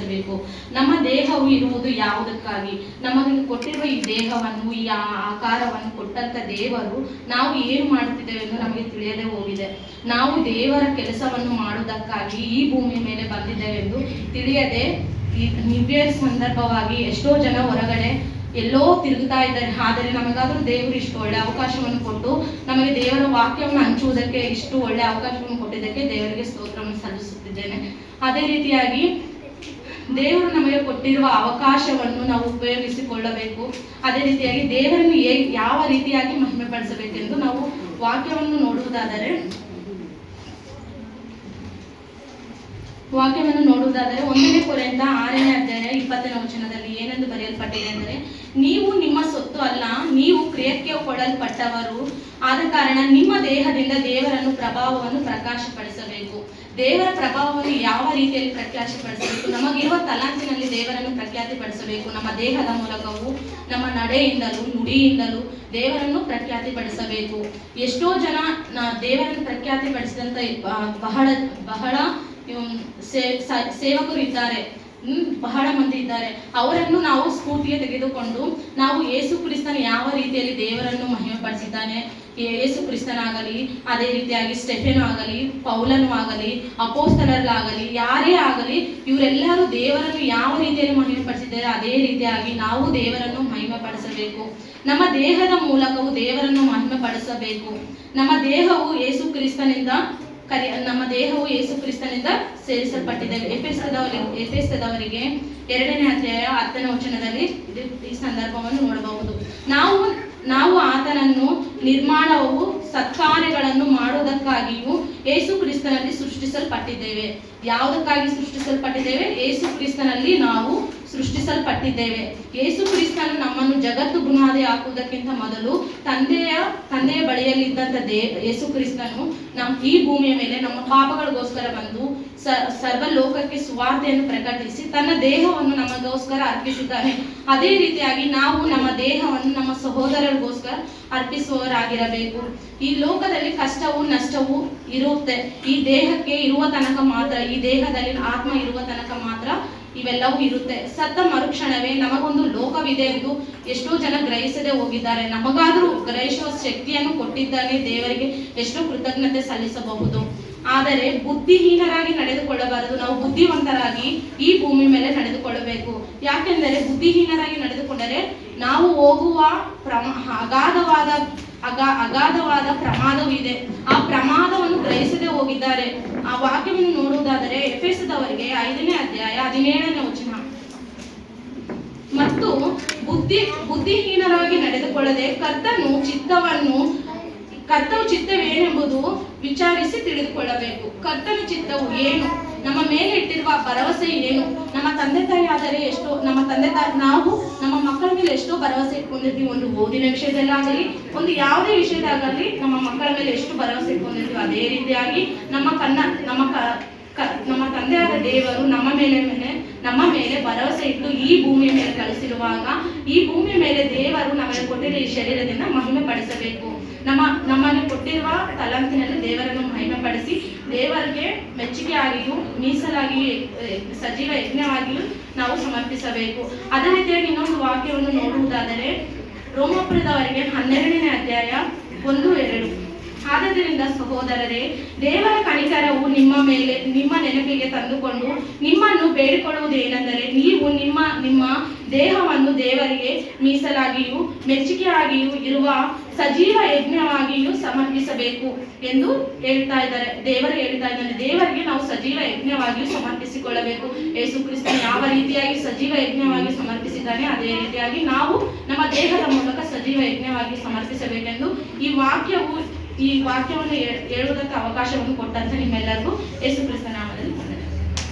ಪಡಿಸಬೇಕು. ನಮ್ಮ ದೇಹವು ಇರುವುದು ಯಾವುದಕ್ಕಾಗಿ? ನಮಗೆ ಕೊಟ್ಟಿರುವ ಈ ದೇಹವನ್ನು, ಈ ಆಕಾರವನ್ನು ಕೊಟ್ಟಂತ ದೇವರು ನಾವು ಏನು ಮಾಡುತ್ತಿದ್ದೇವೆ ಎಂದು ನಮಗೆ ತಿಳಿಯದೆ ಹೋಗಿದೆ. ನಾವು ದೇವರ ಕೆಲಸವನ್ನು ಮಾಡುವುದಕ್ಕಾಗಿ ಈ ಭೂಮಿ ಮೇಲೆ ಬಂದಿದ್ದೇವೆ ಎಂದು ತಿಳಿಯದೆ ಈ ನ್ಯೂ ಇಯರ್ ಸಂದರ್ಭವಾಗಿ ಎಷ್ಟೋ ಜನ ಹೊರಗಡೆ ಎಲ್ಲೋ ತಿರುಗುತ್ತಾ ಇದ್ದಾರೆ. ಆದರೆ ನಮಗಾದರೂ ದೇವರು ಇಷ್ಟು ಒಳ್ಳೆ ಅವಕಾಶವನ್ನು ಕೊಟ್ಟು ನಮಗೆ ದೇವರ ವಾಕ್ಯವನ್ನು ಹಂಚುವುದಕ್ಕೆ ಇಷ್ಟು ಒಳ್ಳೆ ಅವಕಾಶವನ್ನು ಕೊಟ್ಟಿದ್ದಕ್ಕೆ ದೇವರಿಗೆ ಸ್ತೋತ್ರವನ್ನು ಸಲ್ಲಿಸುತ್ತಿದ್ದೇನೆ. ಅದೇ ರೀತಿಯಾಗಿ ದೇವರು ನಮಗೆ ಕೊಟ್ಟಿರುವ ಅವಕಾಶವನ್ನು ನಾವು ಉಪಯೋಗಿಸಿಕೊಳ್ಳಬೇಕು. ಅದೇ ರೀತಿಯಾಗಿ ದೇವರನ್ನು ಯಾವ ರೀತಿಯಾಗಿ ಮಹಿಮೆ ಪಡಿಸಬೇಕೆಂದು ನಾವು ವಾಕ್ಯವನ್ನು ನೋಡುವುದಾದರೆ 1 ಕೊರಿಂಥ 6ನೇ ಅಧ್ಯಾಯ 20ನೇ ವಚನದಲ್ಲಿ ಏನೆಂದು ಬರೆಯಲ್ಪಟ್ಟಿದೆ ಅಂದರೆ, ನೀವು ನಿಮ್ಮ ಸೊತ್ತು ಅಲ್ಲ, ನೀವು ಕ್ರಿಯಕ್ಕೆ ಕೊಡಲ್ಪಟ್ಟವರು. ಆದ ಕಾರಣ ನಿಮ್ಮ ದೇಹದಿಂದ ದೇವರನ್ನು ಪ್ರಭಾವವನ್ನು ಪ್ರಕಾಶಪಡಿಸಬೇಕು. ದೇವರ ಪ್ರಭಾವವನ್ನು ಯಾವ ರೀತಿಯಲ್ಲಿ ಪ್ರಕಾಶಪಡಿಸಬೇಕು? ನಮಗಿರುವ ತಲಾಂತಿನಲ್ಲಿ ದೇವರನ್ನು ಪ್ರಖ್ಯಾತಿಪಡಿಸಬೇಕು. ನಮ್ಮ ದೇಹದ ಮೂಲಕವೂ ನಮ್ಮ ನಡೆಯಿಂದಲೂ ನುಡಿಯಿಂದಲೂ ದೇವರನ್ನು ಪ್ರಖ್ಯಾತಿಪಡಿಸಬೇಕು. ಎಷ್ಟೋ ಜನ ದೇವರನ್ನು ಪ್ರಖ್ಯಾತಿಪಡಿಸಿದಂಥ ಬಹಳ ಸೇವಕರು ಇದ್ದಾರೆ, ಬಹಳ ಮಂದಿ ಇದ್ದಾರೆ. ಅವರನ್ನು ನಾವು ಸ್ಫೂರ್ತಿಗೆ ತೆಗೆದುಕೊಂಡು ನಾವು ಯೇಸು ಕ್ರಿಸ್ತನ ಯಾವ ರೀತಿಯಲ್ಲಿ ದೇವರನ್ನು ಮಹಿಮೆ ಪಡಿಸಿದ್ದಾನೆ, ಯೇಸು ಕ್ರಿಸ್ತನಾಗಲಿ, ಅದೇ ರೀತಿಯಾಗಿ ಸ್ಟೆಫೆನು ಆಗಲಿ, ಪೌಲನು ಆಗಲಿ, ಅಪೋಸ್ತಲರಾಗಲಿ, ಯಾರೇ ಆಗಲಿ, ಇವರೆಲ್ಲರೂ ದೇವರನ್ನು ಯಾವ ರೀತಿಯಲ್ಲಿ ಮಹಿಮೆ ಪಡಿಸಿದ್ದಾರೆ ಅದೇ ರೀತಿಯಾಗಿ ನಾವು ದೇವರನ್ನು ಮಹಿಮೆ ಪಡಿಸಬೇಕು. ನಮ್ಮ ದೇಹದ ಮೂಲಕವೂ ದೇವರನ್ನು ಮಹಿಮೆ ಪಡಿಸಬೇಕು. ನಮ್ಮ ದೇಹವು ಯೇಸು ಕ್ರಿಸ್ತನಿಂದ ಸೇರಿಸಲ್ಪಟ್ಟಿದ್ದೇವೆ. ಎಫೆಸದವರಿಗೆ 2ನೇ ಅಧ್ಯಾಯ 10ನೇ ವಚನದಲ್ಲಿ ಈ ಸಂದರ್ಭವನ್ನು ನೋಡಬಹುದು. ನಾವು ಆತನನ್ನು ನಿರ್ಮಾಣವು ಸತ್ಕಾರ್ಯಗಳನ್ನು ಮಾಡುವುದಕ್ಕಾಗಿಯೂ ಯೇಸು ಕ್ರಿಸ್ತನಲ್ಲಿ ಸೃಷ್ಟಿಸಲ್ಪಟ್ಟಿದ್ದೇವೆ. ಯಾವುದಕ್ಕಾಗಿ ಸೃಷ್ಟಿಸಲ್ಪಟ್ಟಿದ್ದೇವೆ? ಯೇಸು ಕ್ರಿಸ್ತನಲ್ಲಿ ನಾವು ಸೃಷ್ಟಿಸಲ್ಪಟ್ಟಿದ್ದೇವೆ. ಯೇಸು ಕ್ರಿಸ್ತನು ನಮ್ಮನ್ನು ಜಗತ್ತು ಬುನಾದಿ ಹಾಕುವುದಕ್ಕಿಂತ ಮೊದಲು ತಂದೆಯ ಬಳಿಯಲ್ಲಿದ್ದಂಥ ಯೇಸು ಕ್ರಿಸ್ತನು ಈ ಭೂಮಿಯ ಮೇಲೆ ನಮ್ಮ ಪಾಪಗಳಿಗೋಸ್ಕರ ಬಂದು ಸರ್ವಲೋಕಕ್ಕೆ ಸುವಾರ್ತೆಯನ್ನು ಪ್ರಕಟಿಸಿ ತನ್ನ ದೇಹವನ್ನು ನಮಗೋಸ್ಕರ ಅರ್ಪಿಸಿದ್ದಾನೆ. ಅದೇ ರೀತಿಯಾಗಿ ನಾವು ನಮ್ಮ ದೇಹವನ್ನು ನಮ್ಮ ಸಹೋದರರಿಗೋಸ್ಕರ ಅರ್ಪಿಸುವವರಾಗಿರಬೇಕು. ಈ ಲೋಕದಲ್ಲಿ ಕಷ್ಟವೂ ನಷ್ಟವೂ ಇರುತ್ತೆ. ಈ ದೇಹಕ್ಕೆ ಇರುವ ತನಕ ಮಾತ್ರ, ಈ ದೇಹದಲ್ಲಿ ಆತ್ಮ ಇರುವ ತನಕ ಮಾತ್ರ ಇವೆಲ್ಲವೂ ಇರುತ್ತೆ. ಸತ್ತ ಮರುಕ್ಷಣವೇ ನಮಗೊಂದು ಲೋಕವಿದೆ ಎಂದು ಎಷ್ಟೋ ಜನ ಗ್ರಹಿಸದೆ ಹೋಗಿದ್ದಾರೆ. ನಮಗಾದರೂ ಗ್ರಹಿಸುವ ಶಕ್ತಿಯನ್ನು ಕೊಟ್ಟಿದ್ದಾನೆ ದೇವರಿಗೆ ಎಷ್ಟೋ ಕೃತಜ್ಞತೆ ಸಲ್ಲಿಸಬಹುದು. ಆದರೆ ಬುದ್ಧಿಹೀನರಾಗಿ ನಡೆದುಕೊಳ್ಳಬಾರದು. ನಾವು ಬುದ್ಧಿವಂತರಾಗಿ ಈ ಭೂಮಿ ಮೇಲೆ ನಡೆದುಕೊಳ್ಳಬೇಕು. ಯಾಕೆಂದರೆ ಬುದ್ಧಿಹೀನರಾಗಿ ನಡೆದುಕೊಂಡರೆ ನಾವು ಹೋಗುವ ಅಗಾಧವಾದ ಪ್ರಮಾದವಿದೆ. ಆ ಪ್ರಮಾದವನ್ನು ಗ್ರಹಿಸದೆ ಹೋಗಿದ್ದಾರೆ. ಆ ವಾಕ್ಯವನ್ನು ನೋಡುವುದಾದರೆ ಎಫೆಸದವರಿಗೆ 5ನೇ ಅಧ್ಯಾಯ 17ನೇ ವಚನ, ಮತ್ತು ಬುದ್ಧಿಹೀನರಾಗಿ ನಡೆದುಕೊಳ್ಳದೆ ಕರ್ತನ ಚಿತ್ತವೇನೆಂಬುದು ವಿಚಾರಿಸಿ ತಿಳಿದುಕೊಳ್ಳಬೇಕು. ಕರ್ತನ ಚಿತ್ತವು ಏನು? ನಮ್ಮ ಮೇಲೆ ಇಟ್ಟಿರುವ ಭರವಸೆ ಏನು? ನಮ್ಮ ತಂದೆ ತಾಯಿ ಆದರೆ ನಾವು ನಮ್ಮ ಮಕ್ಕಳ ಮೇಲೆ ಎಷ್ಟೋ ಭರವಸೆ ಇಟ್ಕೊಂಡಿರ್ತೀವಿ. ಒಂದು ಓದಿನ ವಿಷಯದಲ್ಲಾಗಲಿ, ಒಂದು ಯಾವುದೇ ವಿಷಯದಾಗಲಿ ನಮ್ಮ ಮಕ್ಕಳ ಮೇಲೆ ಎಷ್ಟು ಭರವಸೆ ಇಟ್ಕೊಂಡಿರ್ತೀವಿ. ಅದೇ ರೀತಿಯಾಗಿ ನಮ್ಮ ತಂದೆಯಾದ ದೇವರು ನಮ್ಮ ಮೇಲೆ ಭರವಸೆ ಇಟ್ಟು ಈ ಭೂಮಿಯ ಮೇಲೆ ಕಳಿಸಿರುವಾಗ ಈ ಭೂಮಿ ಮೇಲೆ ದೇವರು ನಮಗೆ ಕೊಟ್ಟಿರುವ ಈ ಶರೀರದಿಂದ ಮಹಿಮೆ ಪಡಿಸಬೇಕು. ನಮಗೆ ಕೊಟ್ಟಿರುವ ತಲಾಂತಿನಲ್ಲಿ ದೇವರನ್ನು ಮಹಿಮೆ ಪಡಿಸಿ ದೇವರಿಗೆ ಮೆಚ್ಚುಗೆಯಾಗಿಯೂ ಮೀಸಲಾಗಿಯೂ ಸಜೀವ ಯಜ್ಞವಾಗಿಯೂ ನಾವು ಸಮರ್ಪಿಸಬೇಕು. ಅದೇ ರೀತಿಯಾಗಿ ಇನ್ನೊಂದು ವಾಕ್ಯವನ್ನು ನೋಡುವುದಾದರೆ ರೋಮಾಪುರದವರಿಗೆ 12ನೇ ಅಧ್ಯಾಯ 1-2. ಆದ್ದರಿಂದ ಸಹೋದರರೇ, ದೇವರ ಕನಿಕರವು ನಿಮ್ಮ ನೆನಪಿಗೆ ತಂದುಕೊಂಡು ನಿಮ್ಮನ್ನು ಬೇಡಿಕೊಳ್ಳುವುದೇನೆಂದರೆ, ನೀವು ನಿಮ್ಮ ದೇಹವನ್ನು ದೇವರಿಗೆ ಮೀಸಲಾಗಿಯೂ ಮೆಚ್ಚುಗೆಯಾಗಿಯೂ ಇರುವ ಸಜೀವ ಯಜ್ಞವಾಗಿಯೂ ಸಮರ್ಪಿಸಬೇಕು ಎಂದು ಹೇಳ್ತಾ ಇದ್ದಾರೆ. ದೇವರು ಹೇಳ್ತಾ ಇದ್ದಾನೆ, ದೇವರಿಗೆ ನಾವು ಸಜೀವ ಯಜ್ಞವಾಗಿಯೂ ಸಮರ್ಪಿಸಿಕೊಳ್ಳಬೇಕು. ಯೇಸು ಕ್ರಿಸ್ತನು ಯಾವ ರೀತಿಯಾಗಿ ಸಜೀವ ಯಜ್ಞವಾಗಿ ಸಮರ್ಪಿಸಿದ್ದಾನೆ ಅದೇ ರೀತಿಯಾಗಿ ನಾವು ನಮ್ಮ ದೇಹದ ಮೂಲಕ ಸಜೀವ ಯಜ್ಞವಾಗಿ ಸಮರ್ಪಿಸಬೇಕೆಂದು ಈ ವಾಕ್ಯವನ್ನು ಹೇಳುವುದಕ್ಕೆ ಅವಕಾಶವನ್ನು ಕೊಟ್ಟಂತೆ ನಿಮ್ಮೆಲ್ಲರಿಗೂ ಯೇಸು ಕ್ರಿಸ್ತನ ನಾಮದಲ್ಲಿ